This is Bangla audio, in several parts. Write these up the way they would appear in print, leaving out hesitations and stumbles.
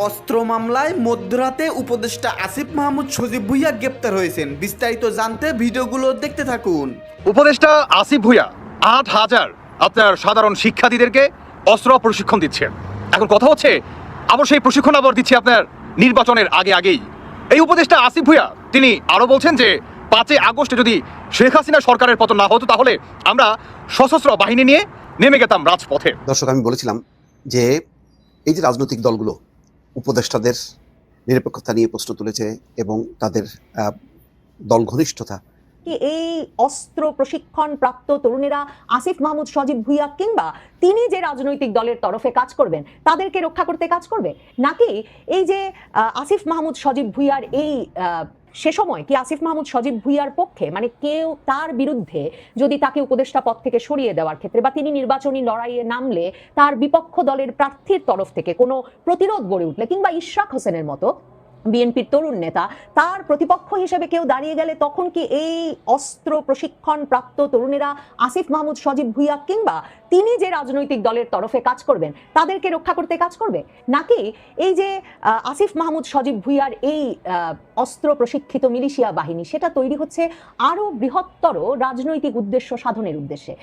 অস্ত্র মামলায় মধ্যরাতে উপদেষ্টা আসিফ মাহমুদ সজীব ভুঁইয়া গ্রেপ্তার হয়েছেন। বিস্তারিত জানতে ভিডিওগুলো দেখতে থাকুন। উপদেষ্টা আসিফ ভুঁইয়া ৮,০০০ আপনার সাধারণ শিক্ষার্থীদেরকে অস্ত্র প্রশিক্ষণ দিচ্ছেন। এখন কথা হচ্ছে আবার সেই প্রশিক্ষণ আবার দিচ্ছে আপনার নির্বাচনের আগেই। এই উপদেষ্টা আসিফ ভুঁইয়া তিনি আরো বলছেন যে ৫ই আগস্টে যদি শেখ হাসিনা সরকারের পতন না হতো তাহলে আমরা সশস্ত্র বাহিনী নিয়ে নেমে গেতাম রাজপথে। দর্শক, আমি বলেছিলাম যে এই যে রাজনৈতিক দলগুলো উপদেষ্টাদের নিরপেক্ষতা নিয়ে প্রশ্ন তুলেছে এবং তাদের দল ঘনিষ্ঠতা, এই অস্ত্র প্রশিক্ষণ প্রাপ্ত তরুণেরা আসিফ মাহমুদ সজীব ভুঁইয়া কিংবা তিনি যে রাজনৈতিক দলের তরফে কাজ করবেন তাদেরকে রক্ষা করতে কাজ করবে, নাকি এই যে আসিফ মাহমুদ সজীব ভুঁইয়ার এই সে সময় কি আসিফ মাহমুদ সজীব ভুঁইয়ার পক্ষে মানে কেউ তার বিরুদ্ধে যদি তাকে উপদেষ্টা পদ থেকে সরিয়ে দেওয়ার ক্ষেত্রে বা তিনি নির্বাচনী লড়াইয়ে নামলে তার বিপক্ষ দলের প্রার্থীর তরফ থেকে কোনো প্রতিরোধ গড়ে উঠলে কিংবা ইশরাক হোসেনের মতো বিএনপির তরুণ নেতা তার প্রতিপক্ষ হিসেবে কেউ দাঁড়িয়ে গেলে তখন কি এই অস্ত্র প্রশিক্ষণ প্রাপ্ত তরুণেরা আসিফ মাহমুদ সজীব ভুঁইয়া কিংবা তিনি যে রাজনৈতিক দলের তরফে কাজ করবেন তাদেরকে রক্ষা করতে কাজ করবে, নাকি এই যে আসিফ মাহমুদ সজীব ভুঁইয়ার এই অস্ত্র প্রশিক্ষিত মিলিশিয়া বাহিনী সেটা তৈরি হচ্ছে আরো বৃহত্তর রাজনৈতিক উদ্দেশ্য সাধনের উদ্দেশ্যে?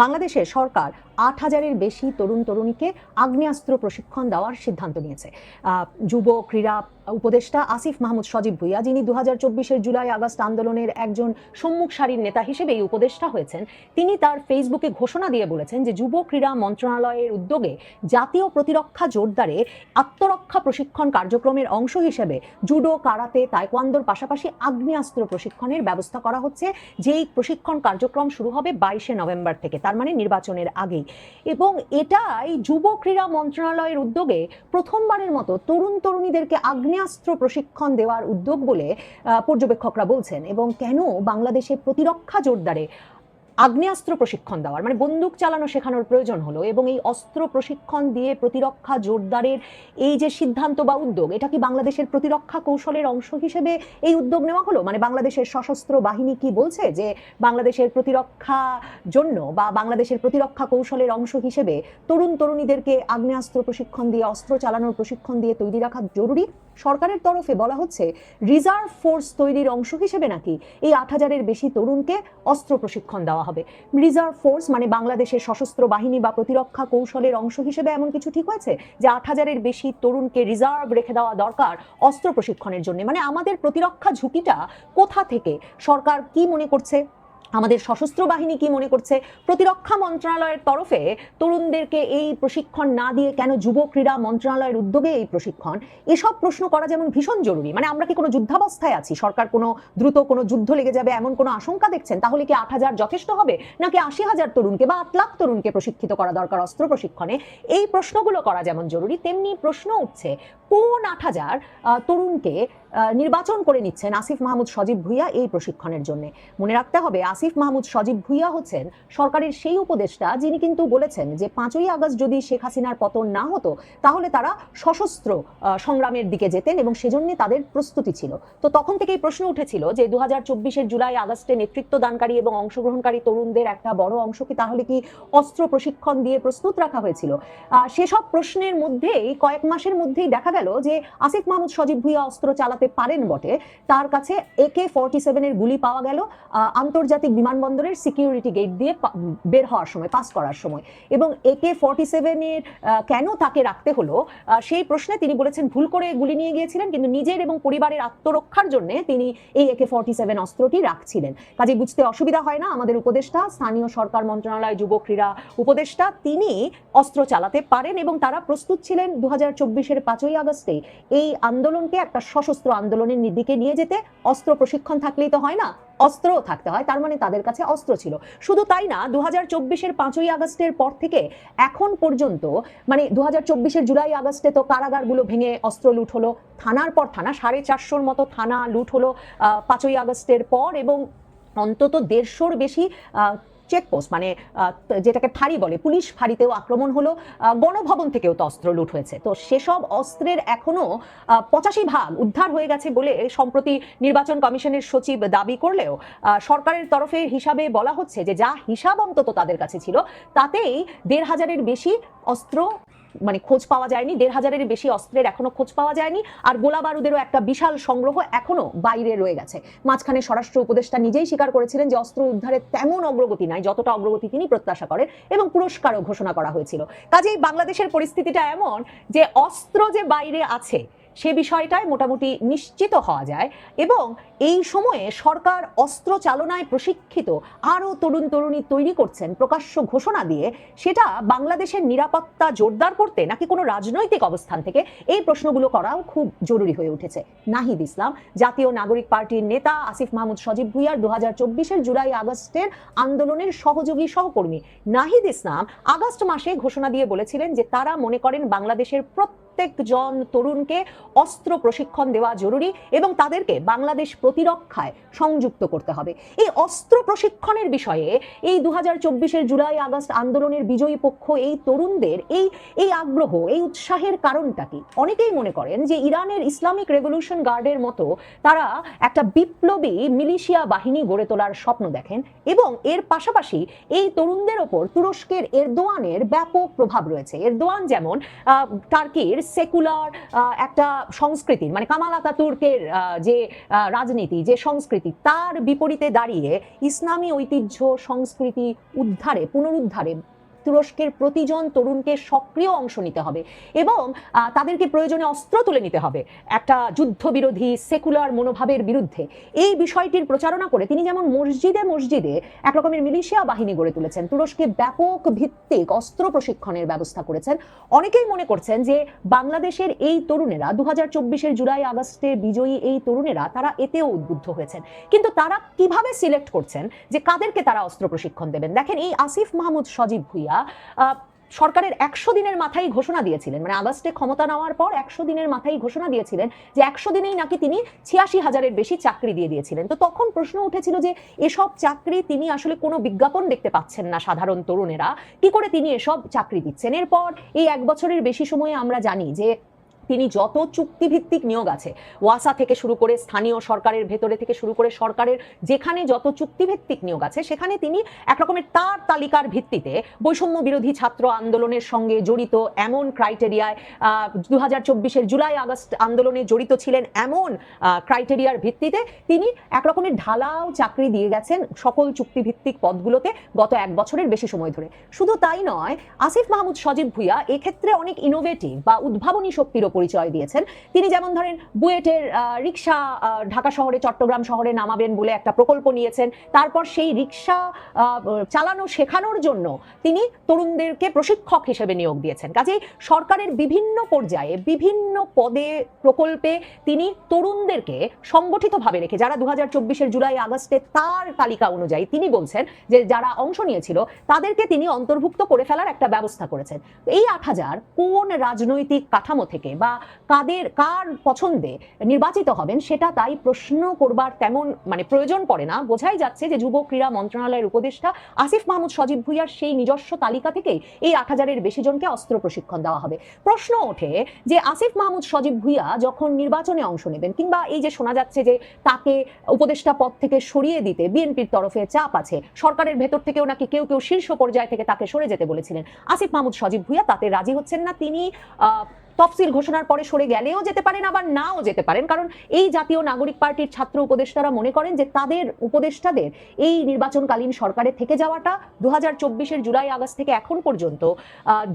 বাংলাদেশের সরকার ৮,০০০-এর বেশি তরুণ তরুণীকে আগ্নেয়াস্ত্র প্রশিক্ষণ দেওয়ার সিদ্ধান্ত নিয়েছে। যুব ক্রীড়া উপদেষ্টা আসিফ মাহমুদ সজীব ভুঁইয়া, যিনি ২০২৪-এর জুলাই আগস্ট আন্দোলনের একজন সম্মুখ সারির নেতা হিসেবে এই উপদেষ্টা হয়েছেন, তিনি তার ফেসবুকে ঘোষণা দিয়ে বলেছেন যে যুব ক্রীড়া মন্ত্রণালয়ের উদ্যোগে জাতীয় প্রতিরক্ষা জোরদারে আত্মরক্ষা প্রশিক্ষণ কার্যক্রমের অংশ হিসেবে জুডো, কারাতে, তাইকোয়ান্দোর পাশাপাশি আগ্নেয়াস্ত্র প্রশিক্ষণের ব্যবস্থা করা হচ্ছে, যেই প্রশিক্ষণ কার্যক্রম শুরু হবে ২২শে নভেম্বর থেকে, তার মানে নির্বাচনের আগেই। এবং এটাই যুব ক্রীড়া মন্ত্রণালয়ের উদ্যোগে প্রথমবারের মতো তরুণ তরুণীদেরকে আগ্নেয়াস্ত্র প্রশিক্ষণ দেওয়ার উদ্যোগ বলে পর্যবেক্ষকরা বলছেন। এবং কেন বাংলাদেশে প্রতিরক্ষা জোরদারে আগ্নেয়াস্ত্র প্রশিক্ষণ দেওয়ার মানে বন্দুক চালানো শেখানোর প্রয়োজন হলো এবং এই অস্ত্র প্রশিক্ষণ দিয়ে প্রতিরক্ষা জোরদারের এই যে সিদ্ধান্ত বা উদ্যোগ, এটা কি বাংলাদেশের প্রতিরক্ষা কৌশলের অংশ হিসেবে এই উদ্যোগ নেওয়া হলো? মানে বাংলাদেশের সশস্ত্র বাহিনী কি বলছে যে বাংলাদেশের প্রতিরক্ষা জন্য বা বাংলাদেশের প্রতিরক্ষা কৌশলের অংশ হিসেবে তরুণ তরুণীদেরকে আগ্নেয়াস্ত্র প্রশিক্ষণ দিয়ে, অস্ত্র চালানোর প্রশিক্ষণ দিয়ে তৈরি রাখা জরুরি? সরকারের তরফে বলা হচ্ছে রিজার্ভ ফোর্স তৈরির অংশ হিসেবে নাকি এই ৮,০০০-এর বেশি তরুণকে অস্ত্র প্রশিক্ষণ দেওয়া হবে। রিজার্ভ ফোর্স মানে বাংলাদেশের সশস্ত্র বাহিনী বা প্রতিরক্ষা কৌশলের অংশ হিসেবে এমন কিছু ঠিক হয়েছে যে ৮,০০০-এর বেশি তরুণকে রিজার্ভ রেখে দেওয়া দরকার অস্ত্র প্রশিক্ষণের জন্য? মানে আমাদের প্রতিরক্ষা ঝুঁকিটা কোথা থেকে? সরকার কি মনে করছে, আমাদের সশস্ত্র বাহিনী কি মনে করছে? প্রতিরক্ষা মন্ত্রণালয়ের তরফে তরুণদেরকে এই প্রশিক্ষণ না দিয়ে কেন যুব ক্রীড়া মন্ত্রণালয়ের উদ্যোগে এই প্রশিক্ষণ? এসব প্রশ্ন করা যেমন ভীষণ জরুরি। মানে আমরা কি কোনো যুদ্ধাবস্থায় আছি? সরকার কোনো দ্রুত কোনো যুদ্ধ লেগে যাবে এমন কোনো আশঙ্কা দেখছেন? তাহলে কি ৮,০০০ যথেষ্ট হবে, নাকি ৮০,০০০ তরুণকে বা ৮ লাখ তরুণকে প্রশিক্ষিত করা দরকার অস্ত্র প্রশিক্ষণে? এই প্রশ্নগুলো করা যেমন জরুরি, তেমনি প্রশ্ন উঠছে কোন ৮,০০০ তরুণকে নির্বাচন করে নিচ্ছেন আসিফ মাহমুদ সজীব ভুঁইয়া এই প্রশিক্ষণের জন্য? মনে রাখতে হবে আসিফ মাহমুদ সজীব ভুঁইয়া হচ্ছেন সরকারের সেই উপদেষ্টা যিনি কিন্তু বলেছেন যে ৫ই আগস্ট যদি শেখ হাসিনার পতন না হতো তাহলে তারা সশস্ত্র সংগ্রামের দিকে যেতেন এবং সেজন্য তাদের প্রস্তুতি ছিল। তো তখন থেকেই প্রশ্ন উঠেছিল যে ২০২৪-এর জুলাই আগস্টে নেতৃত্ব দানকারী এবং অংশগ্রহণকারী তরুণদের একটা বড় অংশ কি তাহলে কি অস্ত্র প্রশিক্ষণ দিয়ে প্রস্তুত রাখা হয়েছিল? সেসব প্রশ্নের মধ্যেই কয়েক মাসের মধ্যেই দেখা গেল যে আসিফ মাহমুদ সজীব ভুঁইয়া অস্ত্র চালাতে পারেন বটে, তার কাছে AK-47-এর গুলি পাওয়া গেল আন্তর্জাতিক বিমানবন্দরের সিকিউরিটি গেট দিয়ে বের হওয়ার সময়, পাস করার সময়। এবং AK-47-এর কেন তাকে রাখতে হলো সেই প্রশ্নে তিনি বলেছেন ভুল করে গুলি নিয়ে গিয়েছিলেন, কিন্তু নিজের এবং পরিবারের আত্মরক্ষার জন্য তিনি এই AK-47 অস্ত্রটি রাখছিলেন। কাজে বুঝতে অসুবিধা হয় না, আমাদের উপদেষ্টা স্থানীয় সরকার মন্ত্রণালয় যুব ক্রীড়া উপদেষ্টা তিনি অস্ত্র চালাতে পারেন এবং তারা প্রস্তুত ছিলেন ২০২৪-এর ৫ই আগস্টে এই আন্দোলনকে একটা সশস্ত্র আন্দোলনের দিকে নিয়ে যেতে। অস্ত্র প্রশিক্ষণ থাকলেই তো হয় না, অস্ত্রও থাকতে হয়, তার মানে তাদের কাছে অস্ত্র ছিল। শুধু তাই না, ২০২৪-এর ৫ই আগস্টের পর থেকে এখন পর্যন্ত মানে ২০২৪-এর জুলাই আগস্টে তো কারাগারগুলো ভেঙে অস্ত্র লুট হলো, থানার পর থানা ৪৫০-র মতো থানা লুট হলো ৫ই আগস্টের পর, এবং অন্তত ১৫০-র বেশি চেকপোস্ট মানে যেটাকে ফাঁড়ি বলে, পুলিশ ফাঁড়িতেও আক্রমণ হলো, গণভবন থেকেও তো অস্ত্র লুট হয়েছে। তো সেসব অস্ত্রের এখনো ৮৫% উদ্ধার হয়ে গেছে বলে সম্প্রতি নির্বাচন কমিশনের সচিব দাবি করলেও সরকারের তরফে হিসাবে বলা হচ্ছে যে যা হিসাব অন্তত তাদের কাছে ছিল তাতেই ১৫০০-এর বেশি অস্ত্র মানে খোঁজ পাওয়া যায়নি, ১,৫০০-এর বেশি অস্ত্রের এখনো খোঁজ পাওয়া যায়নি, আর গোলা বারুদেরও একটা বিশাল সংগ্রহ এখনো বাইরে রয়ে গেছে। মাঝখানে স্বরাষ্ট্র উপদেষ্টা নিজেই স্বীকার করেছিলেন যে অস্ত্র উদ্ধারে তেমন অগ্রগতি নাই যতটা অগ্রগতি তিনি প্রত্যাশা করেন, এবং পুরস্কারও ঘোষণা করা হয়েছিল। কাজেই বাংলাদেশের পরিস্থিতিটা এমন যে অস্ত্র যে বাইরে আছে সে বিষয়টাই মোটামুটি নিশ্চিত হওয়া যায়, এবং এই সময়ে সরকার অস্ত্র চালনায় প্রশিক্ষিত আরও তরুণ তরুণী তৈরি করছেন প্রকাশ্য ঘোষণা দিয়ে। সেটা বাংলাদেশের নিরাপত্তা জোরদার করতে নাকি কোনো রাজনৈতিক অবস্থান থেকে, এই প্রশ্নগুলো করাও খুব জরুরি হয়ে উঠেছে। নাহিদ ইসলাম, জাতীয় নাগরিক পার্টির নেতা, আসিফ মাহমুদ সজীব ভুইয়ার ২০২৪-এর জুলাই আগস্টের আন্দোলনের সহযোগী সহকর্মী নাহিদ ইসলাম আগস্ট মাসে ঘোষণা দিয়ে বলেছিলেন যে তারা মনে করেন বাংলাদেশের প্রত্যেকজন তরুণকে অস্ত্র প্রশিক্ষণ দেওয়া জরুরি এবং তাদেরকে বাংলাদেশ প্রতিরক্ষায় সংযুক্ত করতে হবে। এই অস্ত্র প্রশিক্ষণের বিষয়ে এই ২০২৪-এর জুলাই আগস্ট আন্দোলনের বিজয়ী পক্ষ এই তরুণদের এই আগ্রহ, এই উৎসাহের কারণটা কি? অনেকেই মনে করেন যে ইরানের ইসলামিক রেভলিউশন গার্ডের মতো তারা একটা বিপ্লবী মিলিশিয়া বাহিনী গড়ে তোলার স্বপ্ন দেখেন, এবং এর পাশাপাশি এই তরুণদের ওপর তুরস্কের এরদোয়ানের ব্যাপক প্রভাব রয়েছে। এরদোয়ান যেমন টার্কির সেকুলার একটা সংস্কৃতির, মানে কামাল আতাতুর্কের যে রাজনীতি, যে সংস্কৃতি, তার বিপরীতে দাঁড়িয়ে ইসলামী ঐতিহ্য সংস্কৃতি উদ্ধারে, পুনরুদ্ধারে তুরস্কের প্রতিজন তরুণকে সক্রিয় অংশ নিতে হবে এবং তাদেরকে প্রয়োজনে অস্ত্র তুলে নিতে হবে একটা যুদ্ধবিরোধী সেকুলার মনোভাবের বিরুদ্ধে। এই বিষয়টির প্রচারণা করে তিনি যেমন মসজিদে মসজিদে একরকমের মিলিশিয়া বাহিনী গড়ে তুলেছেন, তুরস্কে ব্যাপক ভিত্তিক অস্ত্র প্রশিক্ষণের ব্যবস্থা করেছেন। অনেকেই মনে করছেন যে বাংলাদেশের এই তরুণেরা ২০২৪-এর জুলাই আগস্টে বিজয়ী এই তরুণেরা তারা এতেও উদ্বুদ্ধ হয়েছেন, কিন্তু তারা কিভাবে সিলেক্ট করছেন যে কাদেরকে তারা অস্ত্র প্রশিক্ষণ দেবেন? দেখেন, এই আসিফ মাহমুদ সজীব ভুইয়া সরকারের ১০০ দিনের মাথায় ঘোষণা দিয়েছিলেন, মানে আগস্টে ক্ষমতা নেওয়ার পর ১০০ দিনের মাথায় ঘোষণা দিয়েছিলেন যে ১০০ দিনেই নাকি তিনি ৮৬,০০০-এর বেশি চাকরি দিয়ে দিয়েছিলেন। তো তখন প্রশ্ন উঠেছিল যে এসব চাকরি তিনি আসলে কোনো বিজ্ঞাপন দেখতে পাচ্ছেন না, সাধারণ তরুণেরা কি করে তিনি এসব চাকরি দিচ্ছেন? এরপর এই ১ বছরের বেশি সময়ে আমরা জানি যে তিনি যত চুক্তিভিত্তিক নিয়োগ আছে, ওয়াসা থেকে শুরু করে স্থানীয় সরকারের ভেতরে থেকে শুরু করে সরকারের যেখানে যত চুক্তিভিত্তিক নিয়োগ আছে সেখানে তিনি একরকমের তার তালিকার ভিত্তিতে বৈষম্য বিরোধী ছাত্র আন্দোলনের সঙ্গে জড়িত এমন ক্রাইটেরিয়ায়, ২০২৪-এর জুলাই আগস্ট আন্দোলনে জড়িত ছিলেন এমন ক্রাইটেরিয়ার ভিত্তিতে তিনি একরকমের ঢালাও চাকরি দিয়ে গেছেন সকল চুক্তিভিত্তিক পদগুলোতে গত ১ বছরের বেশি সময় ধরে। শুধু তাই নয়, আসিফ মাহমুদ সজীব ভুইয়া এক্ষেত্রে অনেক ইনোভেটিভ বা উদ্ভাবনী শক্তির পরিচয় দিয়েছেন। তিনি যেমন ধরেন বুয়েটের রিক্সা ঢাকা শহরে, চট্টগ্রাম শহরে নামাবেন বলে একটা প্রকল্প নিয়েছেন, তারপর সেই রিক্সা চালানো শেখানোর জন্য তিনি তরুণদেরকে প্রশিক্ষক হিসেবে নিয়োগ দিয়েছেন। কাজেই সরকারের বিভিন্ন পর্যায়ে বিভিন্ন পদে প্রকল্পে তিনি তরুণদেরকে সংগঠিতভাবে রেখে, যারা ২০২৪-এর জুলাই আগস্টে তার তালিকা অনুযায়ী তিনি বলছেন যে যারা অংশ নিয়েছিল তাদেরকে তিনি অন্তর্ভুক্ত করে ফেলার একটা ব্যবস্থা করেছেন। এই ৮,০০০ কোন রাজনৈতিক কাঠামো থেকে বা কার পছন্দে নির্বাচিত হবেন সেটা তাই প্রশ্ন করবার তেমন মানে প্রয়োজন পড়ে না। বোঝাই যাচ্ছে যে যুব ক্রীড়া মন্ত্রণালয়ের উপদেষ্টা আসিফ মাহমুদ সজীব ভুইয়ার সেই নিজস্ব তালিকা থেকেই এই ৮,০০০-এর বেশি জনকে অস্ত্র প্রশিক্ষণ দেওয়া হবে। প্রশ্ন ওঠে যে আসিফ মাহমুদ সজীব ভুইয়া যখন নির্বাচনে অংশ নেবেন, কিংবা এই যে শোনা যাচ্ছে যে তাকে উপদেষ্টা পদ থেকে সরিয়ে দিতে বিএনপির তরফে চাপ আছে, সরকারের ভেতর থেকেও নাকি কেউ কেউ শীর্ষ পর্যায় থেকে তাকে সরে যেতে বলেছিলেন, আসিফ মাহমুদ সজীব ভুইয়া তাতে রাজি হচ্ছেন না। তিনি তফসিল ঘোষণার পরে সরে গেলেও যেতে পারেন, আবার নাও যেতে পারেন, কারণ এই জাতীয় নাগরিক পার্টির ছাত্র উপদেষ্টারা মনে করেন যে তাদের উপদেষ্টাদের এই নির্বাচনকালীন সরকারে থেকে যাওয়াটা ২০২৪-এর জুলাই আগস্ট থেকে এখন পর্যন্ত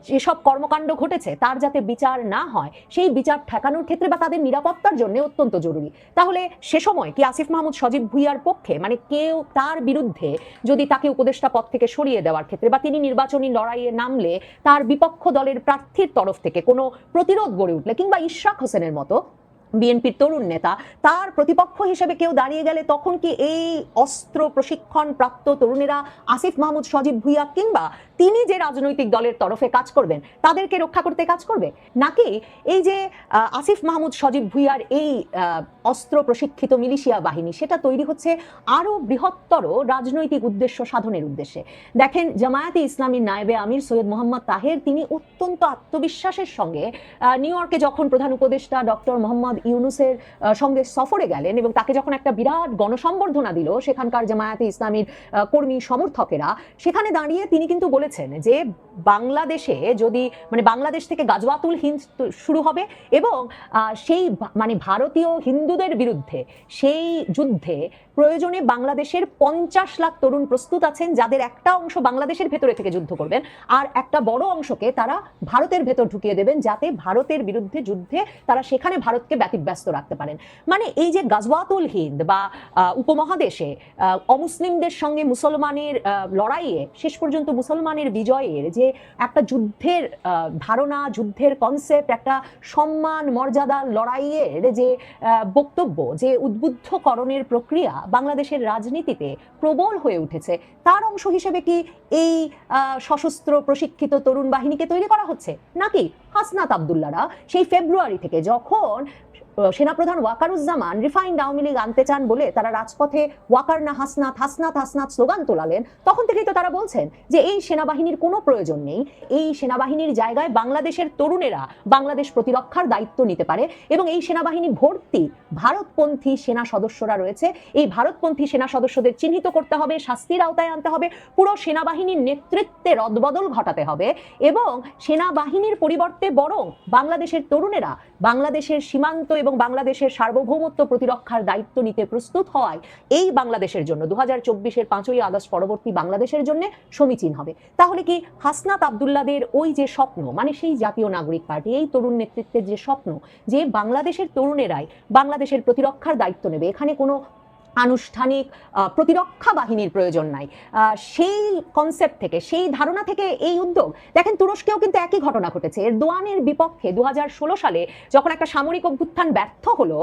যেসব কর্মকাণ্ড ঘটেছে তার যাতে বিচার না হয়, সেই বিচার ঠেকানোর ক্ষেত্রে বা তাদের নিরাপত্তার জন্য অত্যন্ত জরুরি। তাহলে সে সময় কি আসিফ মাহমুদ সজীব ভুইয়ার পক্ষে, মানে কেউ তার বিরুদ্ধে যদি তাকে উপদেষ্টা পদ থেকে সরিয়ে দেওয়ার ক্ষেত্রে বা তিনি নির্বাচনী লড়াইয়ে নামলে তার বিপক্ষ দলের প্রার্থীর তরফ থেকে কোনো প্রতিরোধ গড়ে উঠলে, কিংবা ইশরাক হোসেনের মতো বিএনপির তরুণ নেতা তার প্রতিপক্ষ হিসেবে কেউ দাঁড়িয়ে গেলে, তখন কি এই অস্ত্র প্রশিক্ষণ প্রাপ্ত তরুণেরা আসিফ মাহমুদ সজীব ভুইয়া কিংবা তিনি যে রাজনৈতিক দলের তরফে কাজ করবেন তাদেরকে রক্ষা করতে কাজ করবে? নাকি এই যে আসিফ মাহমুদ সজীব ভুইয়ার এই অস্ত্র প্রশিক্ষিত মিলিশিয়া বাহিনী সেটা তৈরি হচ্ছে আরো বৃহত্তর রাজনৈতিক উদ্দেশ্য সাধনের উদ্দেশ্যে? দেখেন, জামায়াতে ইসলামীর নায়েবে আমির সৈয়দ মোহাম্মদ তাহের তিনি অত্যন্ত আত্মবিশ্বাসের সঙ্গে নিউ ইয়র্কে যখন প্রধান উপদেষ্টা ডক্টর মোহাম্মদ ইউনুসের সঙ্গে সফরে গেলেন এবং তাকে যখন একটা বিরাট গণসম্বর্ধনা দিল সেখানকার জামায়াতে ইসলামীর কর্মী সমর্থকেরা, সেখানে দাঁড়িয়ে তিনি কিন্তু বলেছেন যে বাংলাদেশে যদি মানে বাংলাদেশ থেকে গাজওয়াতুল হিন্দ শুরু হবে এবং সেই মানে ভারতীয় হিন্দুদের বিরুদ্ধে সেই যুদ্ধে প্রয়োজনে বাংলাদেশের 50 লাখ তরুণ প্রস্তুত আছেন, যাদের একটা অংশ বাংলাদেশের ভেতরে থেকে যুদ্ধ করবেন আর একটা বড় অংশকে তারা ভারতের ভেতর ঢুকিয়ে দেবেন, যাতে ভারতের বিরুদ্ধে যুদ্ধে তারা সেখানে ভারতকে ব্যতিব্যস্ত রাখতে পারেন। মানে এই যে গাজওয়াতুল হিন্দ বা উপমহাদেশে অমুসলিমদের সঙ্গে মুসলমানের লড়াইয়ে শেষ পর্যন্ত মুসলমানের বিজয়ের যে একটা যুদ্ধের ধারণা, যুদ্ধের কনসেপ্ট, একটা সম্মান মর্যাদার লড়াইয়ের যে বক্তব্য, যে উদ্বুদ্ধকরণের প্রক্রিয়া বাংলাদেশের রাজনীতিতে প্রবল হয়ে উঠেছে, তার অংশ হিসেবে কি এই সশস্ত্র প্রশিক্ষিত তরুণ বাহিনীকে তৈরি করা হচ্ছে? নাকি হাসনাত আব্দুল্লাহরা সেই ফেব্রুয়ারি থেকে যখন সেনাপ্রধান ওয়াকারুজ্জামান রিফাইন্ড আওয়ামী লীগ আনতে চান বলে তারা রাজপথে ওয়াকার না হাসনাত, হাসনাত হাসনাত স্লোগান তোলালেন, তখন থেকেই তো তারা বলছেন যে এই সেনাবাহিনীর কোনো প্রয়োজন নেই, এই সেনাবাহিনীর জায়গায় বাংলাদেশের তরুণেরা বাংলাদেশ প্রতিরক্ষার দায়িত্ব নিতে পারে এবং এই সেনাবাহিনী ভর্তি ভারতপন্থী সেনা সদস্যরা রয়েছে, এই ভারতপন্থী সেনা সদস্যদের চিহ্নিত করতে হবে, শাস্তির আওতায় আনতে হবে, পুরো সেনাবাহিনীর নেতৃত্বে রদবদল ঘটাতে হবে এবং সেনাবাহিনীর পরিবর্তে বরং বাংলাদেশের তরুণেরা বাংলাদেশের সীমান্ত এবং বাংলাদেশের সার্বভৌমত্ব প্রতিরক্ষার দায়িত্ব নিতে প্রস্তুত হওয়ায় এই বাংলাদেশের জন্য 2024-এর 5ই আগস্ট পরবর্তী বাংলাদেশের জন্য সমীচীন হবে। তাহলে কি হাসনাত আব্দুল্লাহদের ওই যে স্বপ্ন, মানে সেই জাতীয় নাগরিক পার্টি, এই তরুণ নেতৃত্বের যে স্বপ্ন যে বাংলাদেশের তরুণেরাই বাংলাদেশের প্রতিরক্ষার দায়িত্ব নেবে, এখানে কোনো আনুষ্ঠানিক প্রতিরক্ষা বাহিনীর প্রয়োজন নাই, সেই কনসেপ্ট থেকে, সেই ধারণা থেকে এই উদ্যোগ। দেখেন তুরস্কেও কিন্তু একই ঘটনা ঘটেছে। এরদোয়ানের বিপক্ষে 2016 সালে যখন একটা সামরিক অভ্যুত্থান ব্যর্থ হলো,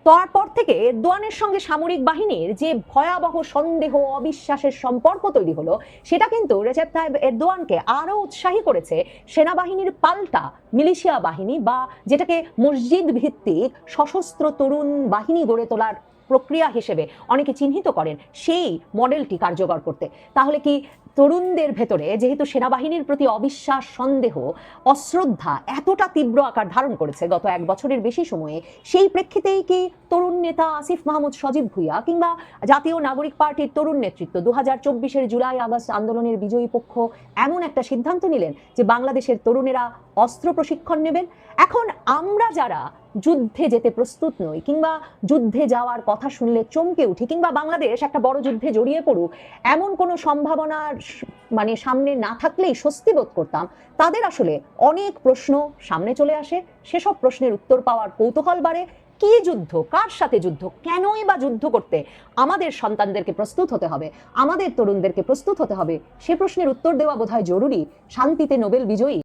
তারপর থেকে এরদোয়ানের সঙ্গে সামরিক বাহিনীর যে ভয়াবহ সন্দেহ অবিশ্বাসের সম্পর্ক তৈরি হলো, সেটা কিন্তু রেজেপ তাইয়িপ এরদোয়ানকে আরো উৎসাহী করেছে সেনাবাহিনীর পাল্টা মিলিশিয়া বাহিনী বা যেটাকে মসজিদ ভিত্তিক সশস্ত্র তরুণ বাহিনী গড়ে তোলার প্রক্রিয়া হিসেবে অনেকে চিহ্নিত করেন, সেই মডেলটি কার্যকর করতে। তাহলে কি তরুণদের ভেতরে যেহেতু সেনাবাহিনীর প্রতি অবিশ্বাস, সন্দেহ, অশ্রদ্ধা এতটা তীব্র আকার ধারণ করেছে গত 1 বছরের বেশি সময়ে, সেই প্রেক্ষিতেই কি তরুণ নেতা আসিফ মাহমুদ সজীব ভুইয়া কিংবা জাতীয় নাগরিক পার্টির তরুণ নেতৃত্ব 2024-এর জুলাই আগস্ট আন্দোলনের বিজয়ী পক্ষ এমন একটা সিদ্ধান্ত নিলেন যে বাংলাদেশের তরুণেরা অস্ত্র প্রশিক্ষণ নেবেন? এখন আমরা যারা যুদ্ধে যেতে প্রস্তুত নই কিংবা যুদ্ধে যাওয়ার কথা শুনলে চমকে উঠি কিংবা বাংলাদেশ একটা বড় যুদ্ধে জড়িয়ে পড়ুক এমন কোনো সম্ভাবনার মানে সামনে না থাকলেই স্বস্তি বোধ করতাম, তাদের আসলে অনেক প্রশ্ন সামনে চলে আসে। সেসব প্রশ্নের উত্তর পাওয়ার কৌতূহল বাড়ে। কি যুদ্ধ, কার সাথে যুদ্ধ, কেনই বা যুদ্ধ করতে আমাদের সন্তানদেরকে প্রস্তুত হতে হবে, আমাদের তরুণদেরকে প্রস্তুত হতে হবে, সে প্রশ্নের উত্তর দেওয়া বোধহয় জরুরি শান্তিতে নোবেল বিজয়ী